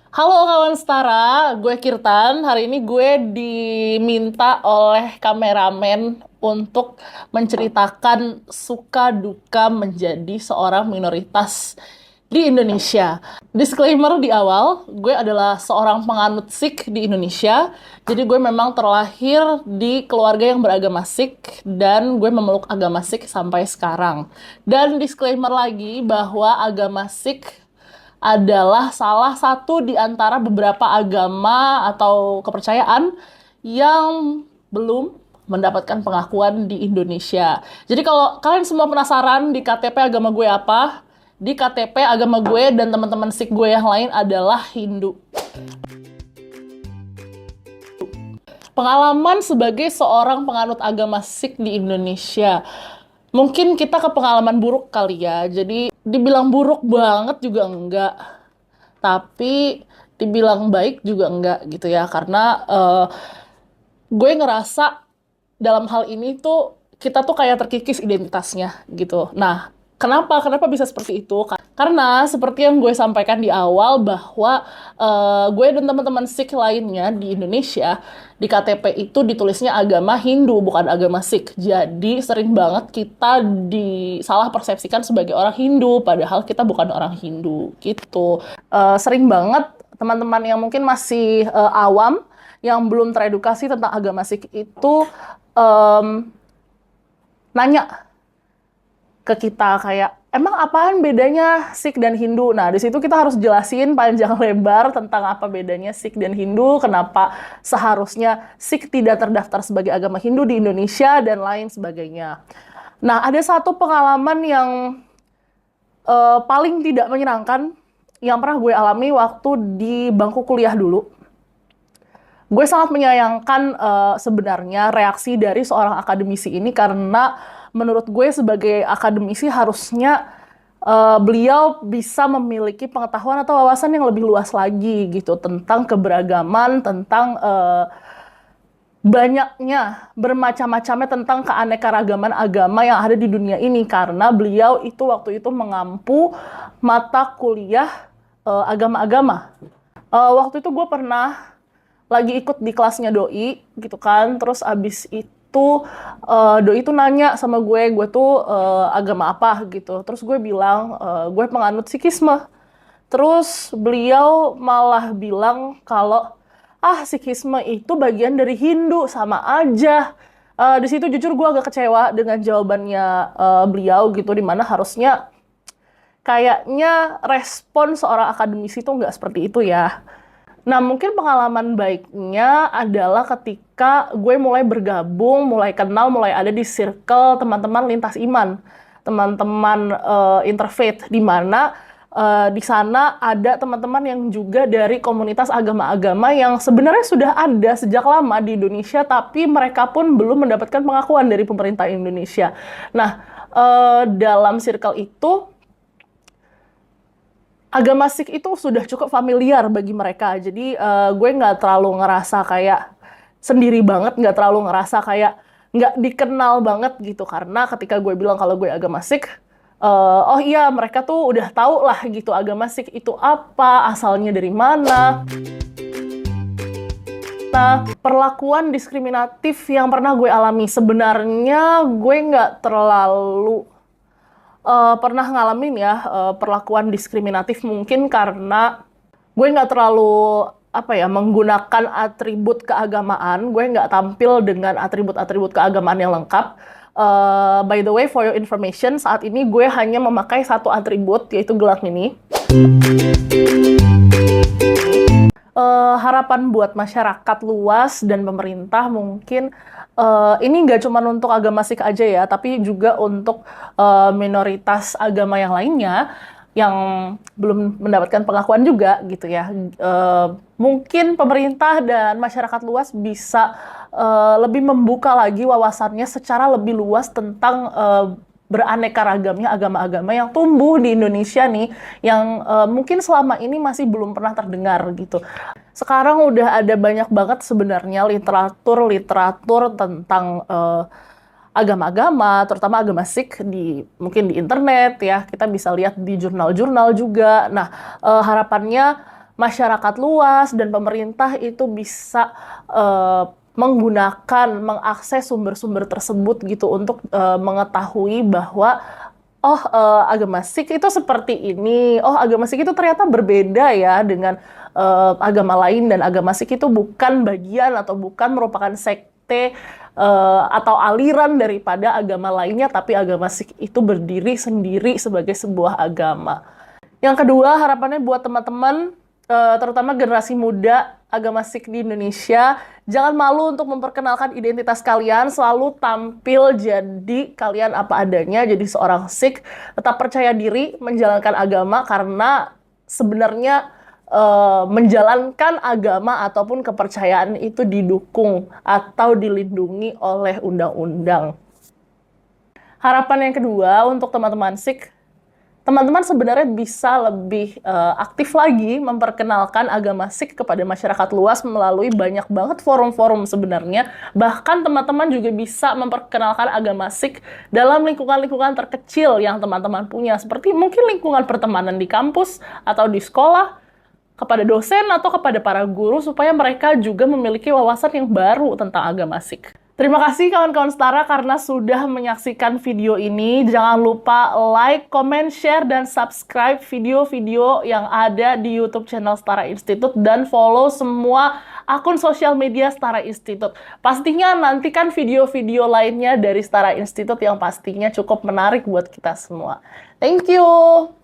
Halo kawan setara, gue Kirtan. Hari ini gue diminta oleh kameramen untuk menceritakan suka duka menjadi seorang minoritas di Indonesia. Disclaimer di awal, gue adalah seorang penganut Sikh di Indonesia. Jadi gue memang terlahir di keluarga yang beragama Sikh dan gue memeluk agama Sikh sampai sekarang. Dan disclaimer lagi bahwa agama Sikh adalah salah satu di antara beberapa agama atau kepercayaan yang belum mendapatkan pengakuan di Indonesia. Jadi kalau kalian semua penasaran di KTP agama gue apa, di KTP agama gue dan teman-teman Sikh gue yang lain adalah Hindu. Pengalaman sebagai seorang penganut agama Sikh di Indonesia. Mungkin kita ke pengalaman buruk kali ya. Jadi dibilang buruk banget juga enggak. Tapi dibilang baik juga enggak gitu ya. Karena gue ngerasa dalam hal ini tuh kita tuh kayak terkikis identitasnya gitu. Nah, kenapa? Kenapa bisa seperti itu? Karena seperti yang gue sampaikan di awal bahwa gue dan teman-teman Sikh lainnya di Indonesia di KTP itu ditulisnya agama Hindu bukan agama Sikh. Jadi sering banget kita disalah persepsikan sebagai orang Hindu padahal kita bukan orang Hindu gitu. Sering banget teman-teman yang mungkin masih awam yang belum teredukasi tentang agama Sikh itu em, nanya ke kita kayak emang apaan bedanya Sikh dan Hindu? Nah, di situ kita harus jelasin panjang lebar tentang apa bedanya Sikh dan Hindu, kenapa seharusnya Sikh tidak terdaftar sebagai agama Hindu di Indonesia dan lain sebagainya. Nah, ada satu pengalaman yang paling tidak menyenangkan yang pernah gue alami waktu di bangku kuliah dulu. Gue sangat menyayangkan sebenarnya reaksi dari seorang akademisi ini karena menurut gue sebagai akademisi harusnya beliau bisa memiliki pengetahuan atau wawasan yang lebih luas lagi gitu tentang keberagaman, tentang banyaknya, bermacam-macamnya tentang keanekaragaman agama yang ada di dunia ini karena beliau itu waktu itu mengampu mata kuliah agama-agama. Waktu itu gue pernah lagi ikut di kelasnya doi gitu kan, terus abis itu doi itu nanya sama gue tuh agama apa gitu, terus gue bilang gue penganut Sikhisme, terus beliau malah bilang kalau Sikhisme itu bagian dari Hindu sama aja. Di situ jujur gue agak kecewa dengan jawabannya beliau gitu, dimana harusnya kayaknya respon seorang akademisi itu nggak seperti itu ya. Nah, mungkin pengalaman baiknya adalah ketika gue mulai bergabung, mulai kenal, mulai ada di circle teman-teman lintas iman, teman-teman interfaith, di mana di sana ada teman-teman yang juga dari komunitas agama-agama yang sebenarnya sudah ada sejak lama di Indonesia, tapi mereka pun belum mendapatkan pengakuan dari pemerintah Indonesia. Nah, dalam circle itu, agama Sikh itu sudah cukup familiar bagi mereka. Jadi gue nggak terlalu ngerasa kayak sendiri banget, nggak terlalu ngerasa kayak nggak dikenal banget gitu. Karena ketika gue bilang kalau gue agama Sikh, oh iya mereka tuh udah tahu lah gitu agama Sikh itu apa, asalnya dari mana. Nah, perlakuan diskriminatif yang pernah gue alami sebenarnya gue nggak terlalu pernah ngalamin ya perlakuan diskriminatif mungkin karena gue nggak terlalu apa ya menggunakan atribut keagamaan, gue nggak tampil dengan atribut-atribut keagamaan yang lengkap. By the way, for your information, saat ini gue hanya memakai satu atribut yaitu gelang ini. Harapan buat masyarakat luas dan pemerintah mungkin ini nggak cuma untuk agama Sikh aja ya, tapi juga untuk minoritas agama yang lainnya yang belum mendapatkan pengakuan juga gitu ya. Mungkin pemerintah dan masyarakat luas bisa lebih membuka lagi wawasannya secara lebih luas tentang beraneka ragamnya agama-agama yang tumbuh di Indonesia nih, yang mungkin selama ini masih belum pernah terdengar gitu. Sekarang udah ada banyak banget sebenarnya literatur tentang agama-agama, terutama agama Sikh mungkin di internet ya. Kita bisa lihat di jurnal-jurnal juga. Nah, harapannya masyarakat luas dan pemerintah itu bisa menggunakan, mengakses sumber-sumber tersebut gitu untuk mengetahui bahwa agama Sikh itu seperti ini. Oh, agama Sikh itu ternyata berbeda ya dengan agama lain, dan agama Sikh itu bukan bagian atau bukan merupakan sekte atau aliran daripada agama lainnya, tapi agama Sikh itu berdiri sendiri sebagai sebuah agama. Yang kedua, harapannya buat teman-teman, terutama generasi muda agama Sikh di Indonesia, jangan malu untuk memperkenalkan identitas kalian, selalu tampil jadi kalian apa adanya, jadi seorang Sikh, tetap percaya diri menjalankan agama, karena sebenarnya menjalankan agama ataupun kepercayaan itu didukung atau dilindungi oleh undang-undang. Harapan yang kedua untuk teman-teman Sikh, teman-teman sebenarnya bisa lebih aktif lagi memperkenalkan agama Sikh kepada masyarakat luas melalui banyak banget forum-forum sebenarnya. Bahkan teman-teman juga bisa memperkenalkan agama Sikh dalam lingkungan-lingkungan terkecil yang teman-teman punya, seperti mungkin lingkungan pertemanan di kampus atau di sekolah, kepada dosen atau kepada para guru, supaya mereka juga memiliki wawasan yang baru tentang agama Sikh. Terima kasih kawan-kawan Setara karena sudah menyaksikan video ini. Jangan lupa like, comment, share, dan subscribe video-video yang ada di YouTube channel Setara Institute, dan follow semua akun sosial media Setara Institute. Pastinya nantikan video-video lainnya dari Setara Institute yang pastinya cukup menarik buat kita semua. Thank you!